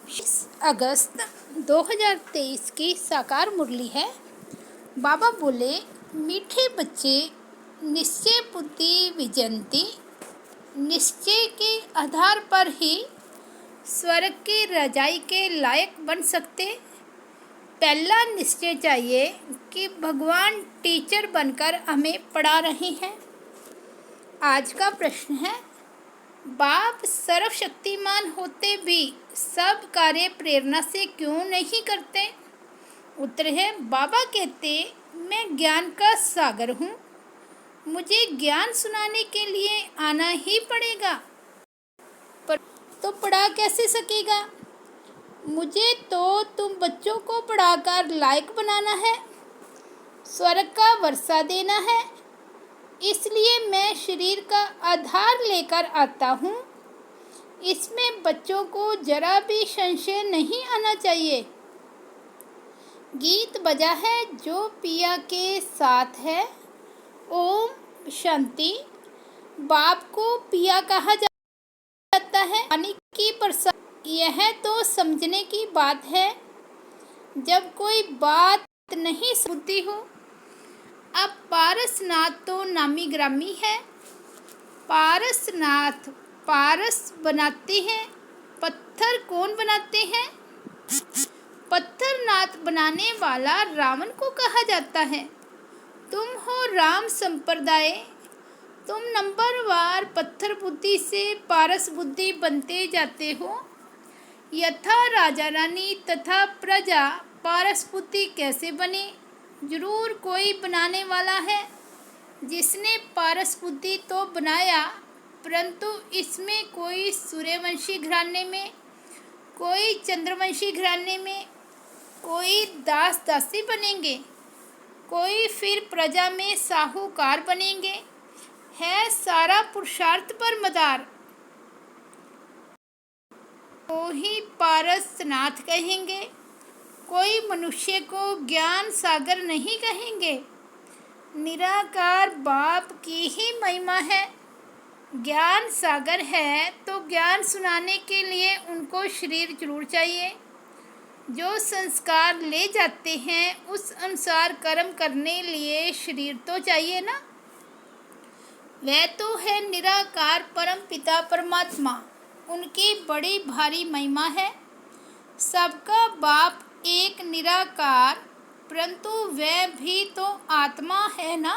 अगस्त 2023 की साकार मुरली है। बाबा बोले, मीठे बच्चे निश्चय बुद्धि विजयंती, निश्चय के आधार पर ही स्वर्ग की रजाई के लायक बन सकते। पहला निश्चय चाहिए कि भगवान टीचर बनकर हमें पढ़ा रहे हैं। आज का प्रश्न है, बाप सर्वशक्तिमान होते भी सब कार्य प्रेरणा से क्यों नहीं करते? उत्तर है, बाबा कहते, मैं ज्ञान का सागर हूँ, मुझे ज्ञान सुनाने के लिए आना ही पड़ेगा। पर तो पढ़ा कैसे सकेगा? मुझे तो तुम बच्चों को पढ़ाकर लायक बनाना है, स्वर्ग का वर्षा देना है। इसलिए मैं शरीर का आधार लेकर आता हूँ। इसमें बच्चों को जरा भी संशय नहीं आना चाहिए। गीत बजा है जो पिया के साथ है, ओम शांति। बाप को पिया कहा जाता है, पानी की प्रसाद। यह तो समझने की बात है। जब कोई बात नहीं सुनती हो। अब पारसनाथ तो नामी ग्रामी है। पारसनाथ पारस बनाते हैं, पत्थर कौन बनाते हैं? पत्थरनाथ बनाने वाला रावण को कहा जाता है। तुम हो राम संप्रदाय, तुम नंबरवार पत्थर बुद्धि से पारस बुद्धि बनते जाते हो। यथा राजा रानी तथा प्रजा पारस बुद्धि कैसे बने? जरूर कोई बनाने वाला है जिसने पारस बुद्धि तो बनाया, परंतु इसमें कोई सूर्यवंशी घराने में, कोई चंद्रवंशी घराने में, कोई दास दासी बनेंगे, कोई फिर प्रजा में साहूकार बनेंगे। है सारा पुरुषार्थ पर मदार। को ही पारसनाथ कहेंगे। कोई मनुष्य को ज्ञान सागर नहीं कहेंगे। निराकार बाप की ही महिमा है। ज्ञान सागर है तो ज्ञान सुनाने के लिए उनको शरीर जरूर चाहिए। जो संस्कार ले जाते हैं उस अनुसार कर्म करने लिए शरीर तो चाहिए ना। वह तो है निराकार परम पिता परमात्मा, उनकी बड़ी भारी महिमा है। सबका बाप एक निराकार, परंतु वह भी तो आत्मा है ना।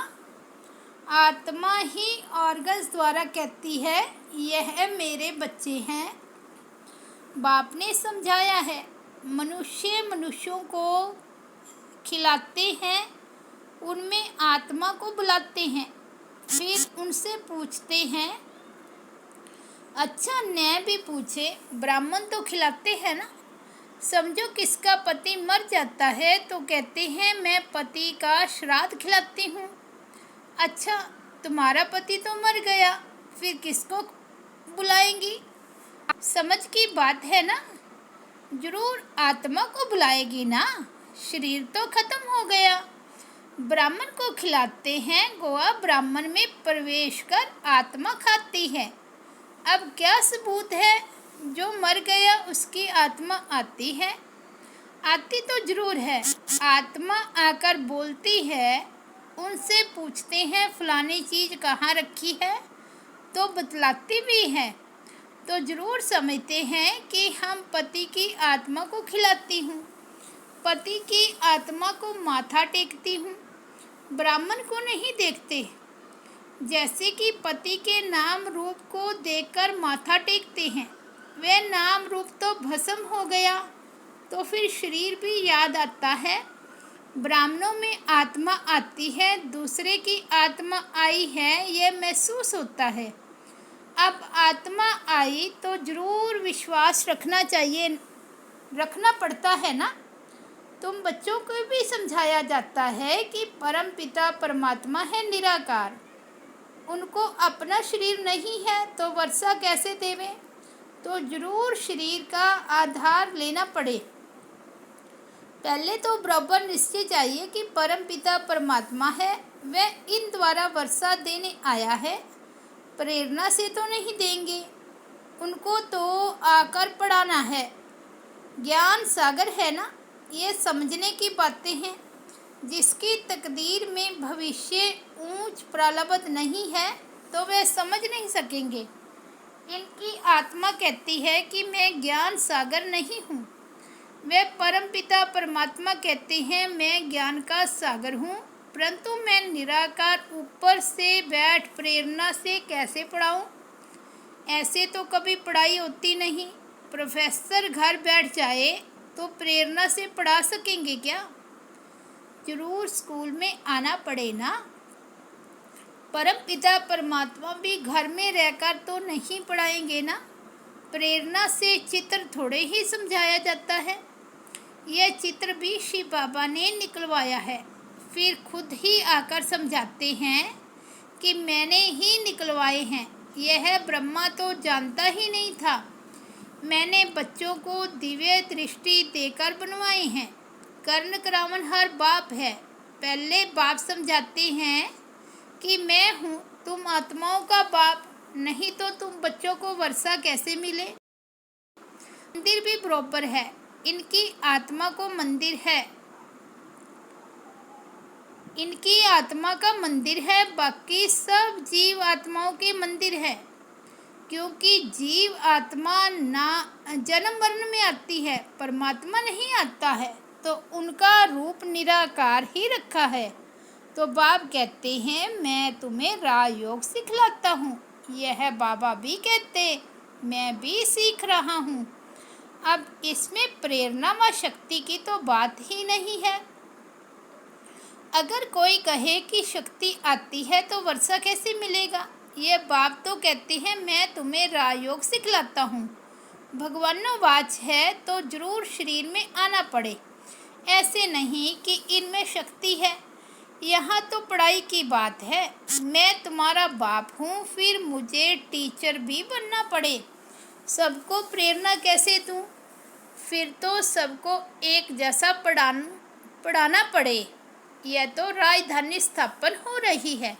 आत्मा ही ऑर्गन्स द्वारा कहती है, यह मेरे बच्चे हैं। बाप ने समझाया है, मनुष्य मनुष्यों को खिलाते हैं, उनमें आत्मा को बुलाते हैं, फिर उनसे पूछते हैं। अच्छा, न्याय भी पूछे, ब्राह्मण तो खिलाते हैं ना। समझो किसका पति मर जाता है तो कहते हैं, मैं पति का श्राद्ध खिलाती हूँ। अच्छा, तुम्हारा पति तो मर गया, फिर किसको बुलाएंगी? समझ की बात है ना। जरूर आत्मा को बुलाएगी ना, शरीर तो खत्म हो गया। ब्राह्मण को खिलाते हैं, गोवा ब्राह्मण में प्रवेश कर आत्मा खाती है। अब क्या सबूत है जो मर गया उसकी आत्मा आती है? आती तो जरूर है। आत्मा आकर बोलती है, उनसे पूछते हैं फलानी चीज़ कहाँ रखी है, तो बतलाती भी है। तो जरूर समझते हैं कि हम पति की आत्मा को खिलाती हूँ, पति की आत्मा को माथा टेकती हूँ, ब्राह्मण को नहीं देखते। जैसे कि पति के नाम रूप को देखकर माथा टेकते हैं, वह नाम रूप तो भस्म हो गया, तो फिर शरीर भी याद आता है। ब्राह्मणों में आत्मा आती है, दूसरे की आत्मा आई है, यह महसूस होता है। अब आत्मा आई तो जरूर विश्वास रखना चाहिए, रखना पड़ता है ना। तुम बच्चों को भी समझाया जाता है कि परम पिता परमात्मा है निराकार, उनको अपना शरीर नहीं है तो वर्षा कैसे देवे? तो जरूर शरीर का आधार लेना पड़े। पहले तो बराबर निश्चय चाहिए कि परम पिता परमात्मा है, वह इन द्वारा वर्षा देने आया है, प्रेरणा से तो नहीं देंगे। उनको तो आकर पढ़ाना है। ज्ञान सागर है ना, ये समझने की बातें हैं। जिसकी तकदीर में भविष्य ऊंच प्रारब्ध नहीं है तो वे समझ नहीं सकेंगे। इनकी आत्मा कहती है कि मैं ज्ञान सागर नहीं हूँ। वे परमपिता परमात्मा कहते हैं मैं ज्ञान का सागर हूँ, परंतु मैं निराकार ऊपर से बैठ प्रेरणा से कैसे पढ़ाऊँ। ऐसे तो कभी पढ़ाई होती नहीं। प्रोफेसर घर बैठ जाए तो प्रेरणा से पढ़ा सकेंगे क्या? जरूर स्कूल में आना पड़े ना। परमपिता परमात्मा भी घर में रहकर तो नहीं पढ़ाएंगे ना। प्रेरणा से चित्र थोड़े ही समझाया जाता है। यह चित्र भी शिव बाबा ने निकलवाया है, फिर खुद ही आकर समझाते हैं कि मैंने ही निकलवाए हैं। यह ब्रह्मा तो जानता ही नहीं था। मैंने बच्चों को दिव्य दृष्टि देकर बनवाए हैं। कर्ण करावन हर बाप है। पहले बाप समझाते हैं कि मैं हूँ तुम आत्माओं का बाप, नहीं तो तुम बच्चों को वर्षा कैसे मिले। मंदिर भी बराबर है। इनकी आत्मा को मंदिर है, इनकी आत्मा का मंदिर है, बाकी सब जीव आत्माओं के मंदिर है। क्योंकि जीव आत्मा ना जन्म मरण में आती है, परमात्मा नहीं आता है, तो उनका रूप निराकार ही रखा है। तो बाप कहते हैं मैं तुम्हें राजयोग सिखलाता हूँ। यह बाबा भी कहते मैं भी सीख रहा हूँ। अब इसमें प्रेरणा व शक्ति की तो बात ही नहीं है। अगर कोई कहे कि शक्ति आती है तो वर्षा कैसे मिलेगा। ये बाप तो कहते हैं मैं तुम्हें राजयोग सिखलाता हूँ। भगवानोवाच है तो जरूर शरीर में आना पड़े। ऐसे नहीं कि इनमें शक्ति है। यहाँ तो पढ़ाई की बात है। मैं तुम्हारा बाप हूँ, फिर मुझे टीचर भी बनना पड़े। सबको प्रेरणा कैसे दूँ? फिर तो सबको एक जैसा पढ़ाना पड़े। यह तो राजधानी स्थापन हो रही है।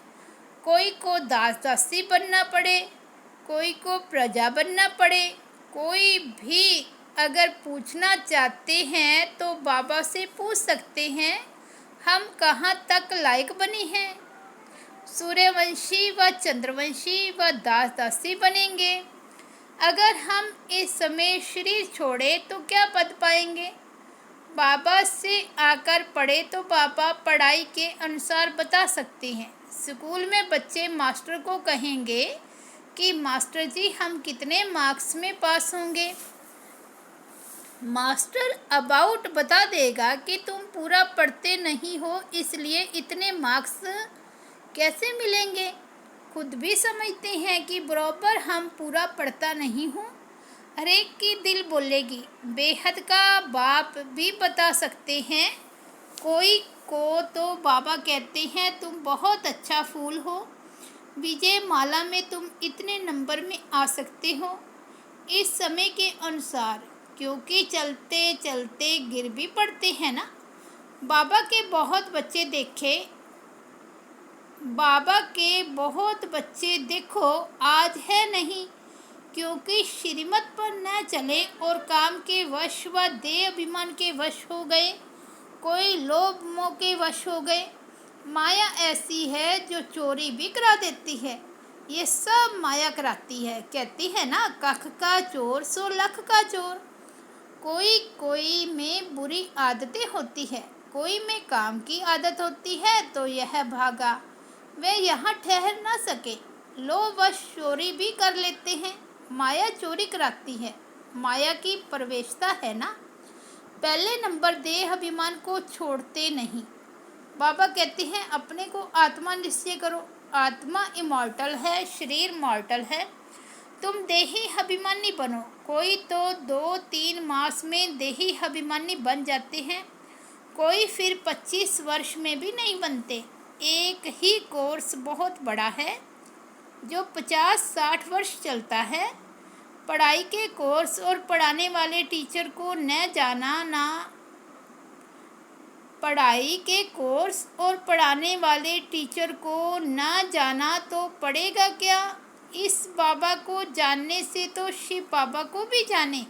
कोई को दास दासी बनना पड़े, कोई को प्रजा बनना पड़े। कोई भी अगर पूछना चाहते हैं तो बाबा से पूछ सकते हैं हम कहाँ तक लायक बने हैं। सूर्यवंशी व चंद्रवंशी व दास दासी बनेंगे। अगर हम इस समय शरीर छोड़े तो क्या पद पाएंगे। बाबा से आकर पढ़े तो बाबा पढ़ाई के अनुसार बता सकते हैं। स्कूल में बच्चे मास्टर को कहेंगे कि मास्टर जी हम कितने मार्क्स में पास होंगे। मास्टर अबाउट बता देगा कि तुम पूरा पढ़ते नहीं हो, इसलिए इतने मार्क्स कैसे मिलेंगे। खुद भी समझते हैं कि बराबर हम पूरा पढ़ता नहीं हूँ। हर एक की दिल बोलेगी। बेहद का बाप भी बता सकते हैं। कोई को तो बाबा कहते हैं तुम बहुत अच्छा फूल हो, विजय माला में तुम इतने नंबर में आ सकते हो। इस समय के अनुसार, क्योंकि चलते चलते गिर भी पड़ते हैं ना। बाबा के बहुत बच्चे देखे, बाबा के बहुत बच्चे देखो आज है नहीं, क्योंकि श्रीमत पर न चले और काम के वश व देह अभिमान के वश हो गए। कोई लोभ मोह के वश हो गए। माया ऐसी है जो चोरी भी करा देती है। ये सब माया कराती है। कहती है ना कख का चोर सो लख का चोर। कोई कोई में बुरी आदतें होती है, कोई में काम की आदत होती है, तो यह भागा। वे यहाँ ठहर ना सके, लोभ वश चोरी भी कर लेते हैं। माया चोरी कराती है, माया की प्रवेशता है ना। पहले नंबर देह अभिमान को छोड़ते नहीं। बाबा कहते हैं अपने को आत्मा निश्चय करो। आत्मा इमॉर्टल है, शरीर मॉर्टल है। तुम देही अभिमानी बनो। कोई तो 2-3 मास में देही अभिमानी बन जाते हैं, कोई फिर 25 वर्ष में भी नहीं बनते। एक ही कोर्स बहुत बड़ा है जो 50-60 वर्ष चलता है। पढ़ाई के कोर्स और पढ़ाने वाले टीचर को न जाना ना पढ़ाई के कोर्स और पढ़ाने वाले टीचर को ना जाना तो पढ़ेगा क्या। इस बाबा को जानने से तो शिव बाबा को भी जाने।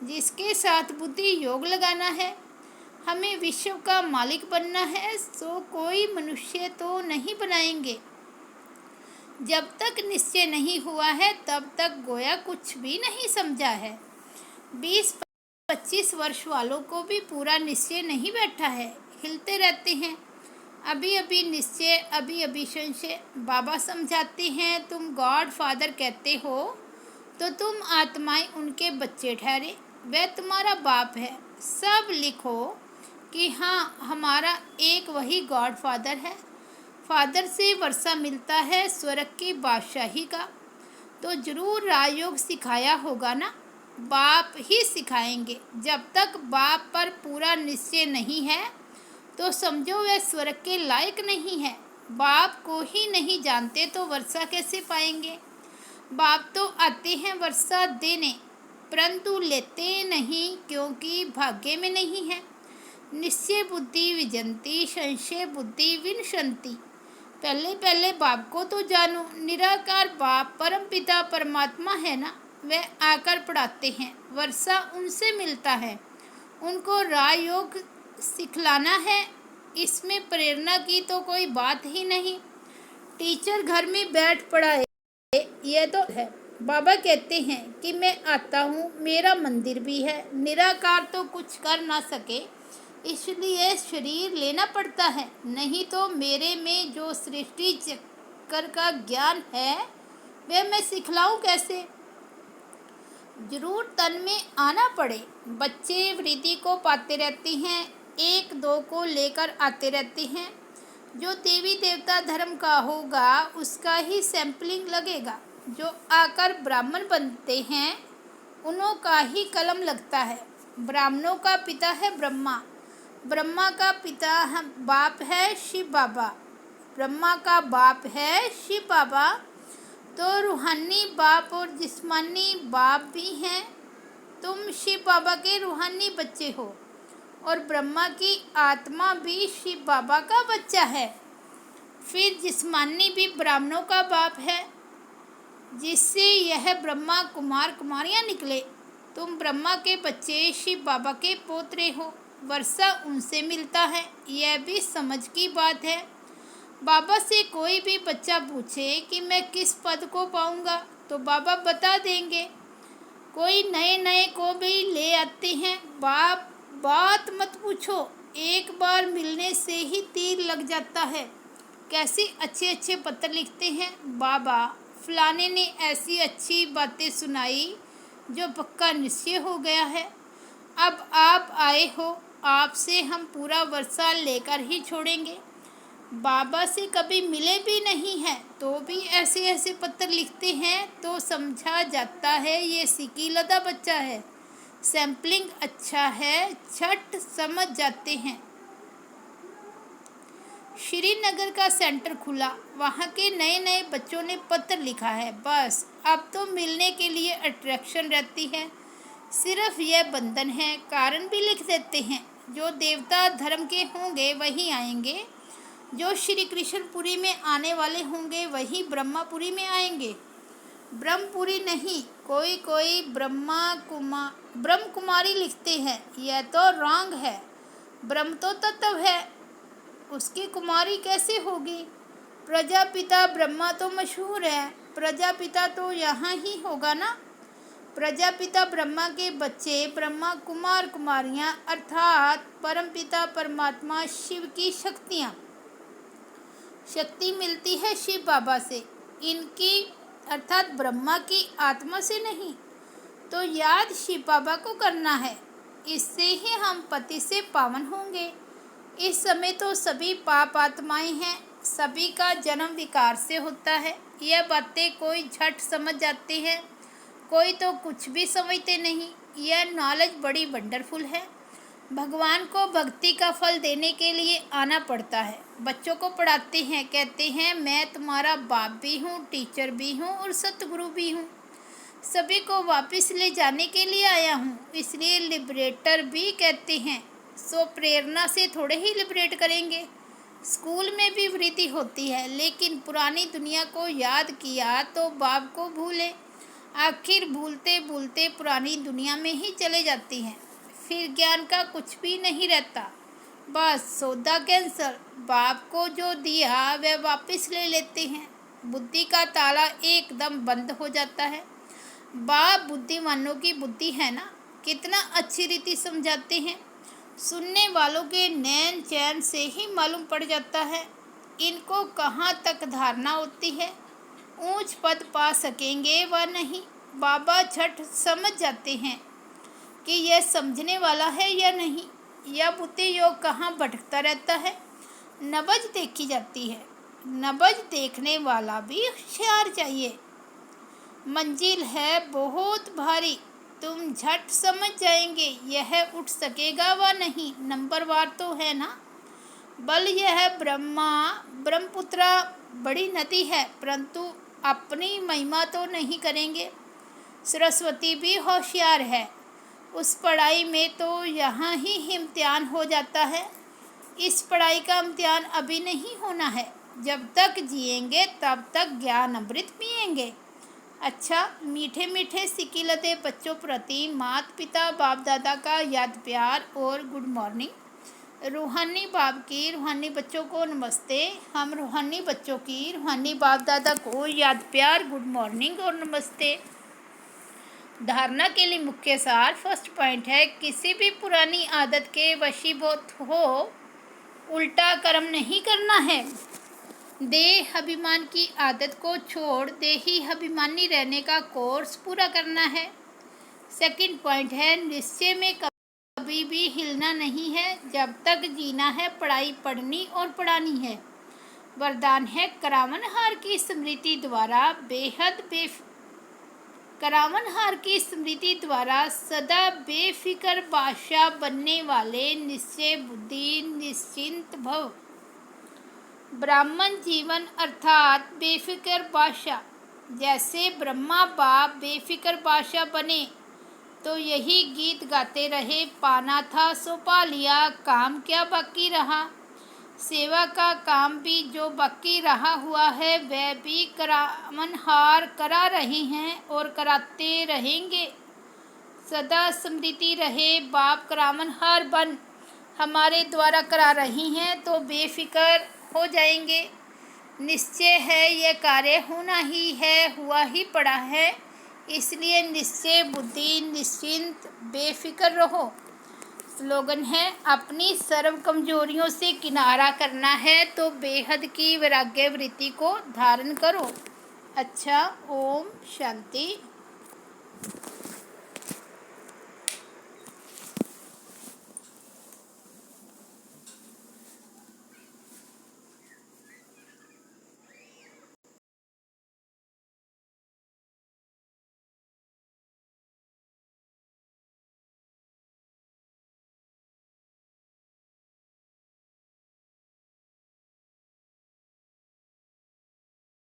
जिसके साथ बुद्धि योग लगाना है। हमें विश्व का मालिक बनना है, सो कोई मनुष्य तो नहीं बनाएंगे। जब तक निश्चय नहीं हुआ है तब तक गोया कुछ भी नहीं समझा है। 20-25 वर्ष वालों को भी पूरा निश्चय नहीं बैठा है, हिलते रहते हैं। अभी अभी निश्चय, अभी अभी संशय। बाबा समझाते हैं, तुम गॉड फादर कहते हो तो तुम आत्माएं उनके बच्चे ठहरे, वह तुम्हारा बाप है। सब लिखो कि हाँ, हमारा एक वही गॉड फादर है। फादर से वर्षा मिलता है स्वर्ग की बादशाही का, तो जरूर राजयोग सिखाया होगा ना। बाप ही सिखाएंगे। जब तक बाप पर पूरा निश्चय नहीं है तो समझो वह स्वर्ग के लायक नहीं है। बाप को ही नहीं जानते तो वर्षा कैसे पाएंगे। बाप तो आते हैं वर्षा देने, परंतु लेते नहीं, क्योंकि भाग्य में नहीं है। निश्चय बुद्धि विजंती, संशय बुद्धि विनशंति। पहले पहले बाप को तो जानो। निराकार बाप परम पिता परमात्मा है ना, वे आकर पढ़ाते हैं। वर्षा उनसे मिलता है, उनको राजयोग सिखलाना है। इसमें प्रेरणा की तो कोई बात ही नहीं। टीचर घर में बैठ पढ़ाए, यह तो है। बाबा कहते हैं कि मैं आता हूँ, मेरा मंदिर भी है। निराकार तो कुछ कर ना सके, इसलिए शरीर लेना पड़ता है। नहीं तो मेरे में जो सृष्टि चक्र का ज्ञान है वह मैं सिखलाऊं कैसे। जरूर तन में आना पड़े। बच्चे वृद्धि को पाते रहते हैं, एक दो को लेकर आते रहते हैं। जो देवी देवता धर्म का होगा उसका ही सैंपलिंग लगेगा। जो आकर ब्राह्मण बनते हैं उन्हों का ही कलम लगता है। ब्राह्मणों का पिता है ब्रह्मा, ब्रह्मा का पिता बाप है शिव बाबा, ब्रह्मा का बाप है शिव बाबा। तो रूहानी बाप और जिस्मानी बाप भी हैं। तुम शिव बाबा के रूहानी बच्चे हो और ब्रह्मा की आत्मा भी शिव बाबा का बच्चा है। फिर जिस्मानी भी ब्राह्मणों का बाप है, जिससे यह ब्रह्मा कुमार कुमारियाँ निकले। तुम ब्रह्मा के बच्चे शिव बाबा के पोतरे हो। वर्षा उनसे मिलता है, यह भी समझ की बात है। बाबा से कोई भी बच्चा पूछे कि मैं किस पद को पाऊंगा तो बाबा बता देंगे। कोई नए नए को भी ले आते हैं। बात मत पूछो, एक बार मिलने से ही तीर लग जाता है। कैसे अच्छे अच्छे पत्र लिखते हैं। बाबा फलाने ने ऐसी अच्छी बातें सुनाई जो पक्का निश्चय हो गया है। अब आप आए हो, आपसे हम पूरा वर्षा लेकर ही छोड़ेंगे। बाबा से कभी मिले भी नहीं हैं तो भी ऐसे ऐसे पत्र लिखते हैं, तो समझा जाता है ये सिकीलदा बच्चा है। सैम्पलिंग अच्छा है, छठ समझ जाते हैं। श्रीनगर का सेंटर खुला, वहाँ के नए नए बच्चों ने पत्र लिखा है। बस अब तो मिलने के लिए अट्रैक्शन रहती है। सिर्फ यह बंधन है, कारण भी लिख देते हैं। जो देवता धर्म के होंगे वही आएंगे, जो श्री कृष्णपुरी में आने वाले होंगे वही ब्रह्मापुरी में आएंगे। ब्रह्मपुरी नहीं, कोई कोई ब्रह्म कुमारी लिखते हैं, यह तो रॉन्ग है। ब्रह्म तो तत्व है, उसकी कुमारी कैसे होगी। प्रजापिता ब्रह्मा तो मशहूर है, प्रजापिता तो यहाँ ही होगा ना। प्रजापिता ब्रह्मा के बच्चे ब्रह्मा कुमार कुमारियाँ, अर्थात परमपिता परमात्मा शिव की शक्तियाँ। शक्ति मिलती है शिव बाबा से, इनकी अर्थात ब्रह्मा की आत्मा से नहीं। तो याद शिव बाबा को करना है, इससे ही हम पति से पावन होंगे। इस समय तो सभी पाप आत्माएं हैं, सभी का जन्म विकार से होता है। यह बातें कोई झट समझ जाते हैं, कोई तो कुछ भी समझते नहीं। यह नॉलेज बड़ी वंडरफुल है। भगवान को भक्ति का फल देने के लिए आना पड़ता है। बच्चों को पढ़ाते हैं, कहते हैं मैं तुम्हारा बाप भी हूँ, टीचर भी हूँ और सतगुरु भी हूँ। सभी को वापस ले जाने के लिए आया हूँ, इसलिए लिबरेटर भी कहते हैं। सो प्रेरणा से थोड़े ही लिबरेट करेंगे। स्कूल में भी वृद्धि होती है, लेकिन पुरानी दुनिया को याद किया तो बाप को भूले। आखिर भूलते भूलते पुरानी दुनिया में ही चले जाते हैं। फिर ज्ञान का कुछ भी नहीं रहता, बस सौदा कैंसल। बाप को जो दिया वह वापस ले लेते हैं। बुद्धि का ताला एकदम बंद हो जाता है। बाप बुद्धिमानों की बुद्धि है ना, कितना अच्छी रीति समझाते हैं। सुनने वालों के नैन चैन से ही मालूम पड़ जाता है इनको कहाँ तक धारणा होती है, ऊंच पद पा सकेंगे व नहीं। बाबा झट समझ जाते हैं कि यह समझने वाला है या नहीं, यह बुद्धि योग कहाँ भटकता रहता है। नबज देखी जाती है, नबज देखने वाला भी होशियार चाहिए। मंजिल है बहुत भारी, तुम झट समझ जाएंगे यह उठ सकेगा व नहीं। नंबरवार तो है ना। बल यह ब्रह्मपुत्रा बड़ी नदी है, परंतु अपनी महिमा तो नहीं करेंगे। सरस्वती भी होशियार है, उस पढ़ाई में तो यहाँ ही इम्तिहान हो जाता है। इस पढ़ाई का इम्तिहान अभी नहीं होना है, जब तक जिएंगे तब तक ज्ञान अमृत पिएंगे। अच्छा, मीठे मीठे सिकिलते बच्चों प्रति माता पिता बाप दादा का याद प्यार और गुड मॉर्निंग। रूहानी बाप की रूहानी बच्चों को नमस्ते। हम रूहानी बच्चों की रूहानी बाप दादा को याद प्यार, गुड मॉर्निंग और नमस्ते। धारणा के लिए मुख्य सार फर्स्ट पॉइंट है, किसी भी पुरानी आदत के वशीभूत हो उल्टा कर्म नहीं करना है। देह अभिमान की आदत को छोड़ देही अभिमानी रहने का कोर्स पूरा करना है। सेकंड पॉइंट है, निश्चय में कभी भी हिलना नहीं है। जब तक जीना है पढ़ाई पढ़नी और पढ़ानी है। वरदान है, करावनहार की स्मृति द्वारा सदा बेफिक्र बादशाह बनने वाले निश्चय बुद्धि निश्चिंत भव। ब्राह्मण जीवन अर्थात बेफिक्र बादशाह। जैसे ब्रह्मा बाप बेफिक्र बादशाह बने तो यही गीत गाते रहे, पाना था सो पा लिया, काम क्या बाकी रहा। सेवा का काम भी जो बाकी रहा हुआ है वह भी करावनहार करा रहे हैं और कराते रहेंगे। सदा स्मृति रहे, बाप करावनहार बन हमारे द्वारा करा रही हैं तो बेफिक्र हो जाएंगे। निश्चय है यह कार्य होना ही है, हुआ ही पड़ा है, इसलिए निश्चय बुद्धि निश्चिंत बेफिक्र रहो। स्लोगन है, अपनी सर्व कमजोरियों से किनारा करना है तो बेहद की वैराग्य वृत्ति को धारण करो। अच्छा, ओम शांति।